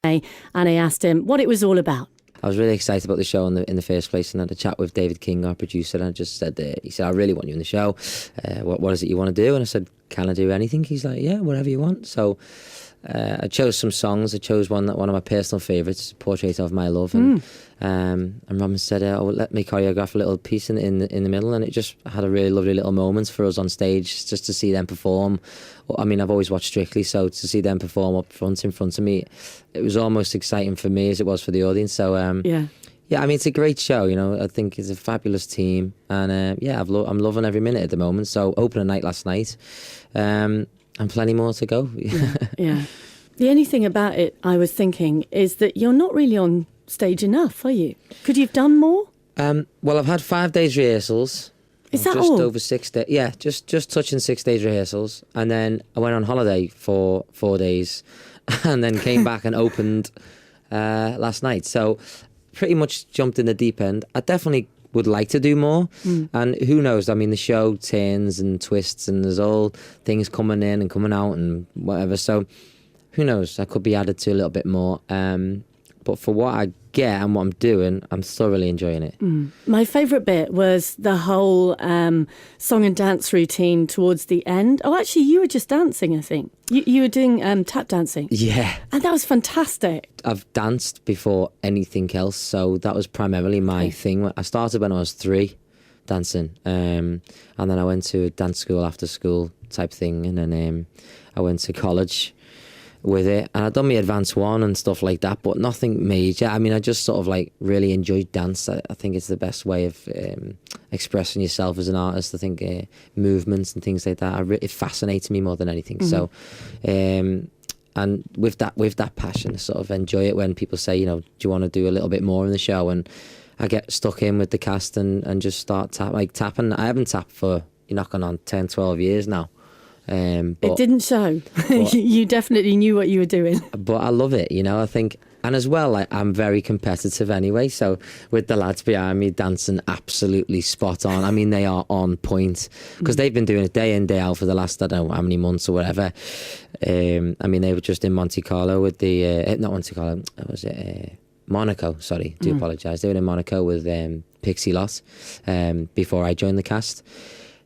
and I asked him what it was all about. I was really excited about the show in the first place, and I had a chat with David King, our producer, and I just said, he said, I really want you in the show. What is it you want to do? And I said, can I do anything? He's like, yeah, whatever you want. So I chose some songs. I chose one of my personal favourites, Portrait of My Love. And Robin said, let me choreograph a little piece in the middle. And it just had a really lovely little moment for us on stage, just to see them perform. I mean, I've always watched Strictly, so to see them perform up front in front of me, it was almost exciting for me as it was for the audience. So yeah, I mean, it's a great show, you know. I think it's a fabulous team, and I'm loving every minute at the moment. So opening night last night, and plenty more to go. Yeah. The only thing about it, I was thinking, is that you're not really on stage enough, are you? Could you have done more? Well, I've had 5 days rehearsals. Is that just all? Over 6 days. Yeah, just touching 6 days rehearsals, and then I went on holiday for 4 days, and then came back and opened last night. So pretty much jumped in the deep end. I definitely would like to do more, and who knows? I mean, the show turns and twists, and there's all things coming in and coming out and whatever. So who knows? I could be added to a little bit more. But for what I get and what I'm doing, I'm thoroughly enjoying it. My favourite bit was the whole song and dance routine towards the end. Oh, actually, you were just dancing, I think. You were doing tap dancing. Yeah. And that was fantastic. I've danced before anything else, so that was primarily my thing. I started when I was 3, dancing. And then I went to a dance school after school type thing, and then I went to college with it, and I'd done my advanced 1 and stuff like that, but nothing major. I mean, I just sort of like really enjoyed dance. I think it's the best way of expressing yourself as an artist. I think movements and things like that, it fascinates me more than anything. So and with that passion, I sort of enjoy it when people say, you know, do you want to do a little bit more in the show? And I get stuck in with the cast and just start tapping. I haven't tapped for, you're knocking on 10, 12 years now. It didn't show. You definitely knew what you were doing. But I love it, you know. I think, and as well, I'm very competitive anyway. So with the lads behind me dancing absolutely spot on. I mean, they are on point because they've been doing it day in, day out for the last, I don't know how many months or whatever. I mean, they were just in Monte Carlo with the not Monte Carlo. Was it Monaco? Sorry, do apologise. They were in Monaco with Pixie Lot before I joined the cast.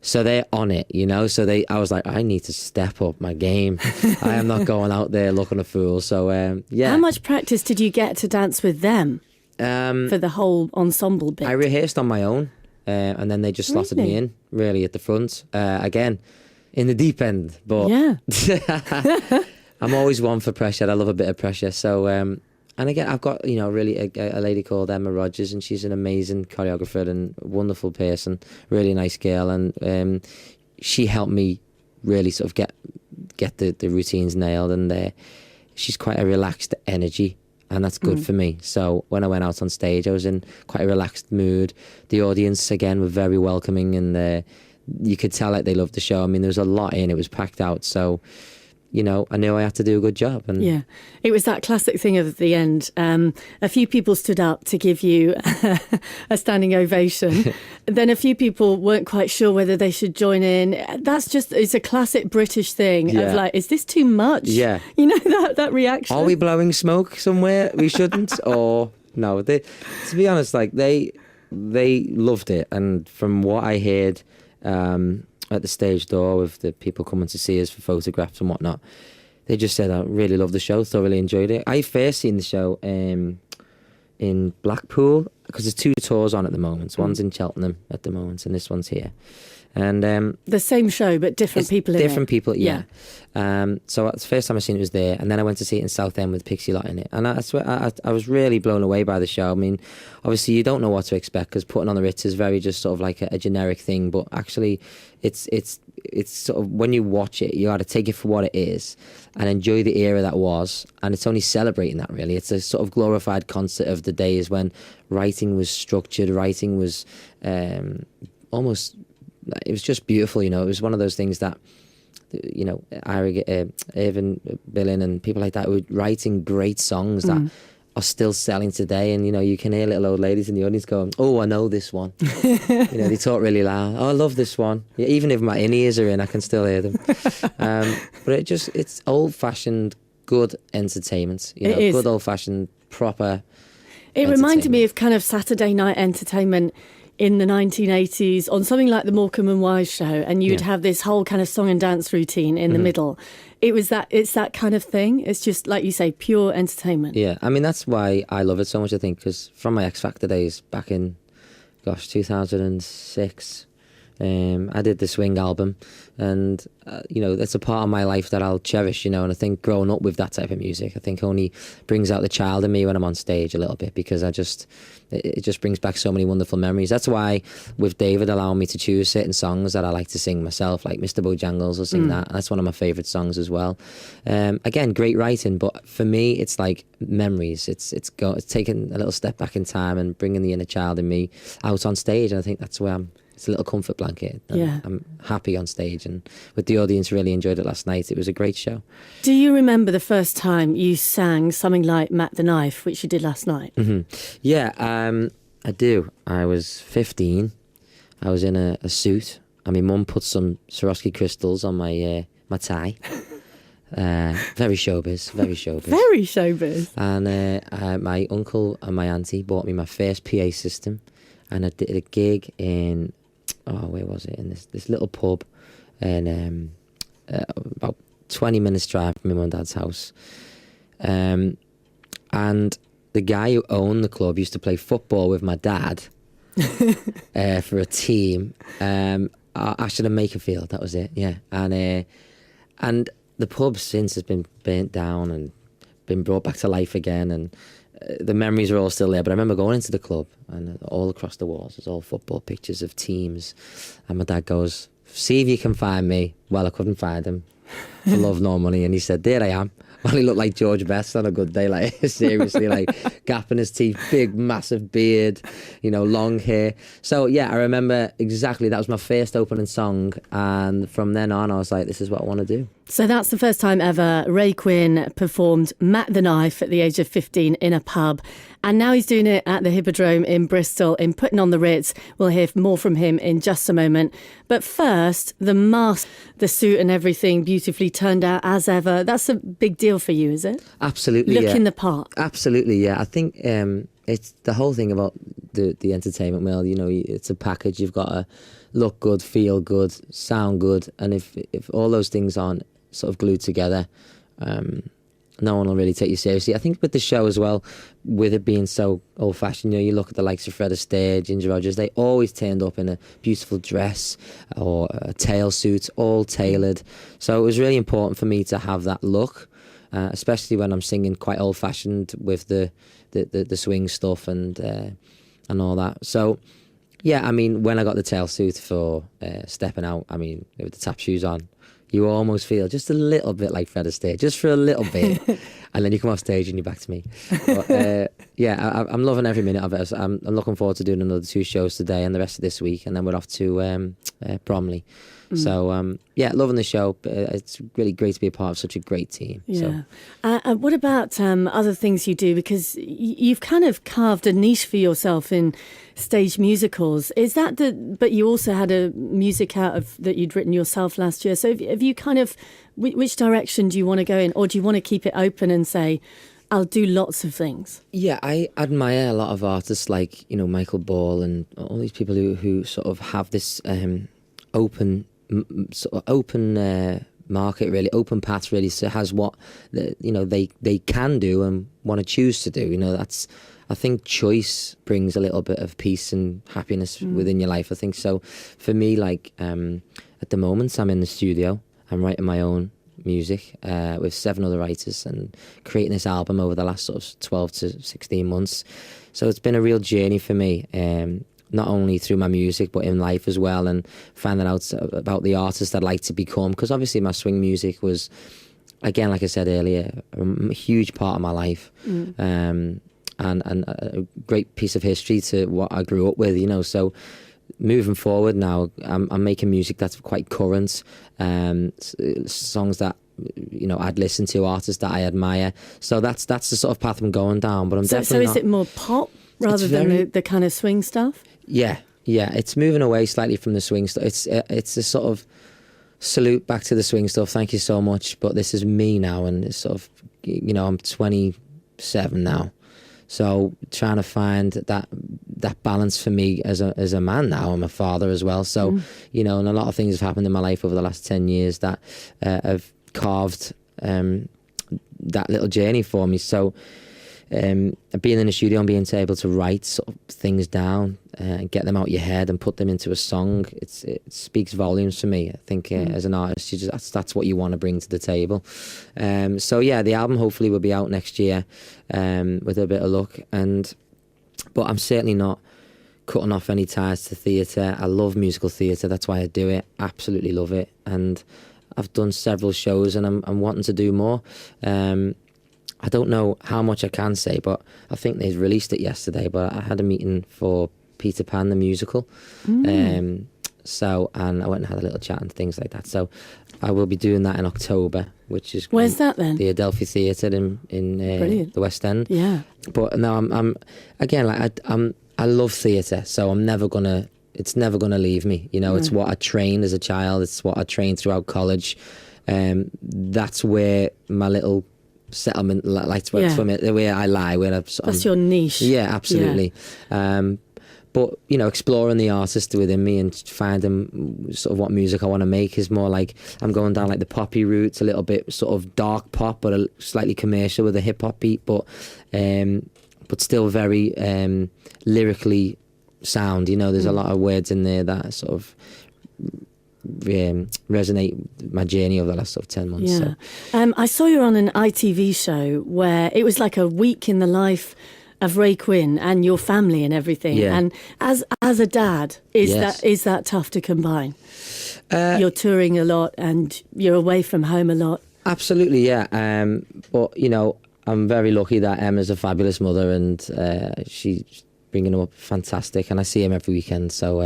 So they're on it, you know. So I was like, I need to step up my game. I am not going out there looking a fool. So yeah. How much practice did you get to dance with them for the whole ensemble bit? I rehearsed on my own, and then they just slotted me in, really, at the front. Again, in the deep end. But yeah. I'm always one for pressure. I love a bit of pressure. So and again, I've got, you know, really a lady called Emma Rogers, and she's an amazing choreographer and wonderful person, really nice girl, and she helped me really sort of get the routines nailed, and she's quite a relaxed energy, and that's good for me. So when I went out on stage, I was in quite a relaxed mood. The audience, again, were very welcoming, and you could tell that they loved the show. I mean, there was a lot in, it was packed out, so you know, I knew I had to do a good job. And yeah, it was that classic thing of the end. A few people stood up to give you a standing ovation. Then a few people weren't quite sure whether they should join in. It's a classic British thing of like, is this too much? Yeah. You know, that reaction. Are we blowing smoke somewhere we shouldn't? Or no, to be honest, like they loved it. And from what I heard, at the stage door with the people coming to see us for photographs and whatnot, they just said, I really love the show, thoroughly enjoyed it. I first seen the show in Blackpool, because there's 2 tours on at the moment. One's in Cheltenham at the moment, and this one's here. And the same show, but different people in it. Different people, yeah. So that's the first time I seen it was there, and then I went to see it in Southend with Pixie Lot in it, and I swear I was really blown away by the show. I mean, obviously you don't know what to expect because putting on the Ritz is very just sort of like a generic thing, but actually it's sort of, when you watch it, you got to take it for what it is and enjoy the era that was, and it's only celebrating that, really. It's a sort of glorified concert of the days when writing was structured, writing was almost, it was just beautiful, you know. It was one of those things that, you know, Irvin Billin and people like that were writing great songs that are still selling today. And, you know, you can hear little old ladies in the audience going, oh, I know this one. You know, they talk really loud. Oh, I love this one. Yeah, even if my in-ears are in, I can still hear them. But it's old-fashioned good entertainment. You know, It is. good old-fashioned, proper It reminded me entertainment. of kind of Saturday night entertainment in the 1980s on something like the Morecambe and Wise show, and you'd Yeah. have this whole kind of song and dance routine in the middle. It's that kind of thing. It's just, like you say, pure entertainment. Yeah, I mean, that's why I love it so much, I think, because from my X Factor days back in, 2006, I did the Swing album, and you know, it's a part of my life that I'll cherish, you know. And I think growing up with that type of music, I think only brings out the child in me when I'm on stage a little bit, because it just brings back so many wonderful memories. That's why with David allowing me to choose certain songs that I like to sing myself, like Mr. Bojangles, I'll sing that. That's one of my favourite songs as well. Again, great writing, but for me, it's like memories. It's taking a little step back in time and bringing the inner child in me out on stage, and I think that's where it's a little comfort blanket. Yeah. I'm happy on stage, and with the audience really enjoyed it last night. It was a great show. Do you remember the first time you sang something like Matt the Knife, which you did last night? Yeah, I do. I was 15. I was in a suit, and my mum put some Swarovski crystals on my tie. Very showbiz, very showbiz. Very showbiz. And my uncle and my auntie bought me my first PA system, and I did a gig in, where was it? In this little pub, and about 20 minutes drive from my mum and dad's house. And the guy who owned the club used to play football with my dad for a team. Ashton and Makerfield, that was it, yeah. And the pub since has been burnt down and been brought back to life again, and the memories are all still there. But I remember going into the club, and all across the walls there's all football pictures of teams, and my dad goes, "See if you can find me." Well, I couldn't find him for love nor money, and he said, "There I am." Well, he looked like George Best on a good day, like seriously, like gap in his teeth, big massive beard, you know, long hair. So yeah, I remember exactly, that was my first opening song, and from then on I was like, this is what I want to do. So that's the first time ever Ray Quinn performed Matt the Knife at the age of 15 in a pub. And now he's doing it at the Hippodrome in Bristol in Putting on the Ritz. We'll hear more from him in just a moment. But first, the mask, the suit and everything beautifully turned out as ever. That's a big deal for you, is it? Absolutely, Looking the part. Absolutely, yeah. I think it's the whole thing about the entertainment world, you know, it's a package. You've got to look good, feel good, sound good. And if all those things aren't sort of glued together, no one will really take you seriously. I think with the show as well, with it being so old-fashioned, you know, you look at the likes of Fred Astaire, Ginger Rogers, they always turned up in a beautiful dress or a tail suit, all tailored. So it was really important for me to have that look, especially when I'm singing quite old-fashioned with the swing stuff and all that. So yeah, I mean, when I got the tail suit for stepping out, I mean, with the tap shoes on, you almost feel just a little bit like Fred Astaire, just for a little bit. And then you come off stage and you're back to me. But, yeah, I'm loving every minute of it. I'm looking forward to doing another 2 shows today and the rest of this week. And then we're off to Bromley. So, yeah, loving the show. It's really great to be a part of such a great team. Yeah. So. What about other things you do? Because you've kind of carved a niche for yourself in stage musicals. Is that but you also had a music out of that you'd written yourself last year. So have you kind of, which direction do you want to go in? Or do you want to keep it open and say, I'll do lots of things? Yeah, I admire a lot of artists like, you know, Michael Ball and all these people who sort of have this open market, really open path, really. So has what you know they can do and want to choose to do. You know, that's, I think choice brings a little bit of peace and happiness within your life. I think so. For me, like at the moment, I'm in the studio. I'm writing my own music with 7 other writers and creating this album over the last sort of 12 to 16 months. So it's been a real journey for me. Not only through my music, but in life as well, and finding out about the artist I'd like to become. Because obviously my swing music was, again, like I said earlier, a huge part of my life, and a great piece of history to what I grew up with, you know. So moving forward now, I'm making music that's quite current, songs that, you know, I'd listen to, artists that I admire. So that's the sort of path I'm going down. But I'm definitely So is it more pop rather than the kind of swing stuff? Yeah, it's moving away slightly from the swing stuff. It's a sort of salute back to the swing stuff. Thank you so much, but this is me now, and it's sort of you know, I'm 27 now. So trying to find that balance for me as a man now. I'm a father as well. So, you know, and a lot of things have happened in my life over the last 10 years that have carved that little journey for me. So being in the studio and being able to write sort of things down and get them out your head and put them into a song, it speaks volumes for me. I think as an artist, that's what you want to bring to the table. So yeah, the album hopefully will be out next year with a bit of luck. But I'm certainly not cutting off any ties to theatre. I love musical theatre. That's why I do it. Absolutely love it. And I've done several shows and I'm wanting to do more. I don't know how much I can say, but I think they released it yesterday. But I had a meeting for Peter Pan, the musical. So, and I went and had a little chat and things like that. So I will be doing that in October, which is... Where's that then? The Adelphi Theatre in the West End. Yeah. But no, I'm again, like I love theatre, so it's never gonna leave me. You know, it's what I trained as a child. It's what I trained throughout college. That's where my little settlement, like from it, where I lie, where that's your niche. Yeah, absolutely. Yeah. But you know, exploring the artist within me and finding sort of what music I want to make is more like I'm going down like the poppy route. It's a little bit sort of dark pop, but a slightly commercial with a hip hop beat, but still very lyrically sound. You know, there's a lot of words in there that sort of resonate with my journey over the last sort of 10 months. Yeah. So. I saw you on an ITV show where it was like a week in the life of Ray Quinn and your family and everything. Yeah. And as a dad, is that tough to combine? You're touring a lot and you're away from home a lot. Absolutely, yeah. But you know, I'm very lucky that Emma's a fabulous mother and she's bringing him up fantastic, and I see him every weekend. So,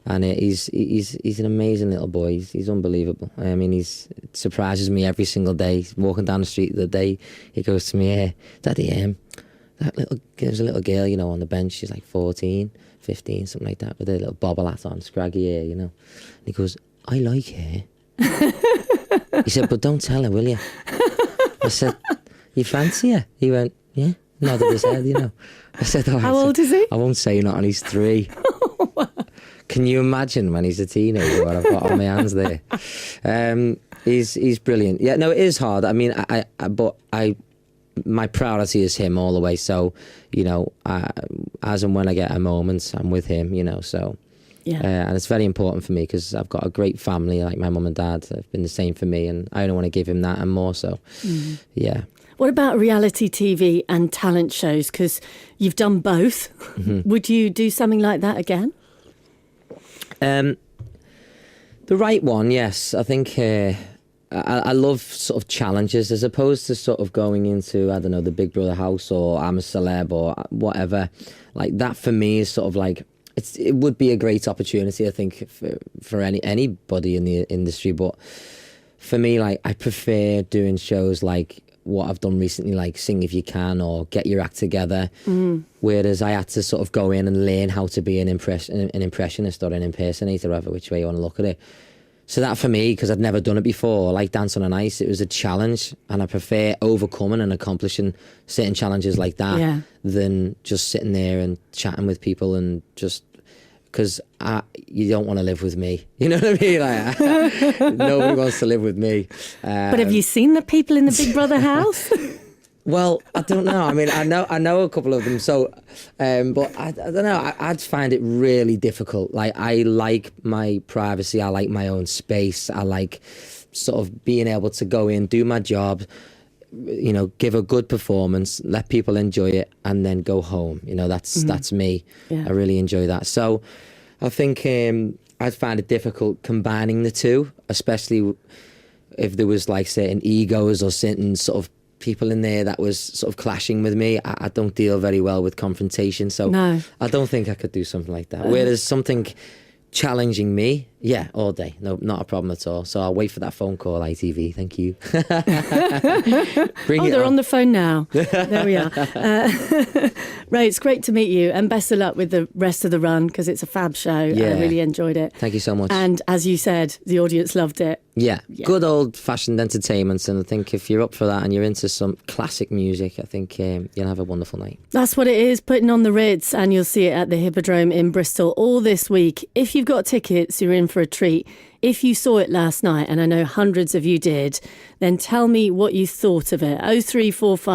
and he's an amazing little boy. He's unbelievable. I mean, it surprises me every single day. He's walking down the street the day he goes to me, Daddy, there's a little girl, you know, on the bench. She's like 14, 15, something like that, with a little bobble hat on, scraggy hair, you know. And he goes, I like her. He said, but don't tell her, will you? I said, you fancy her? He went, yeah. Nodded his head, you know. I said, oh, how old is he? I won't say not, and he's 3. Can you imagine when he's a teenager what I've got on my hands there? He's brilliant. Yeah, no, it is hard. I mean, my priority is him all the way. So, you know, as and when I get a moment, I'm with him, you know, so. Yeah. And it's very important for me because I've got a great family, like my mum and dad have been the same for me, and I only want to give him that and more, so, yeah. What about reality TV and talent shows? Because you've done both. Mm-hmm. Would you do something like that again? The right one, yes. I think I love sort of challenges as opposed to sort of going into, I don't know, the Big Brother house or I'm a celeb or whatever. Like that for me is sort of like, it would be a great opportunity, I think, for anybody in the industry. But for me, like, I prefer doing shows like what I've done recently, like Sing If You Can or Get Your Act Together. Whereas I had to sort of go in and learn how to be an impressionist or an impersonator, whatever which way you want to look at it. So that for me, because I'd never done it before, like Dancing on Ice, it was a challenge, and I prefer overcoming and accomplishing certain challenges like that than just sitting there and chatting with people and just... Because you don't want to live with me. You know what I mean? Like, nobody wants to live with me. But have you seen the people in the Big Brother house? Well, I don't know. I mean, I know a couple of them. So, but I don't know. I'd find it really difficult. Like, I like my privacy. I like my own space. I like sort of being able to go in, do my job, you know, give a good performance, let people enjoy it, and then go home. You know, that's me. Yeah. I really enjoy that. So I think I'd find it difficult combining the two, especially if there was like certain egos or certain sort of people in there that was sort of clashing with me. I don't deal very well with confrontation, so no. I don't think I could do something like that. Whereas something challenging me, Yeah, all day. No, not a problem at all. So I'll wait for that phone call, ITV. Thank you. They're on the phone now. There we are. Ray, it's great to meet you, and best of luck with the rest of the run, because it's a fab show. Yeah. I really enjoyed it. Thank you so much. And as you said, the audience loved it. Yeah, good old-fashioned entertainment, and I think if you're up for that and you're into some classic music, I think you'll have a wonderful night. That's what it is, putting on the Ritz, and you'll see it at the Hippodrome in Bristol all this week. If you've got tickets, you're in for a treat. If you saw it last night, and I know hundreds of you did, then tell me what you thought of it. 0345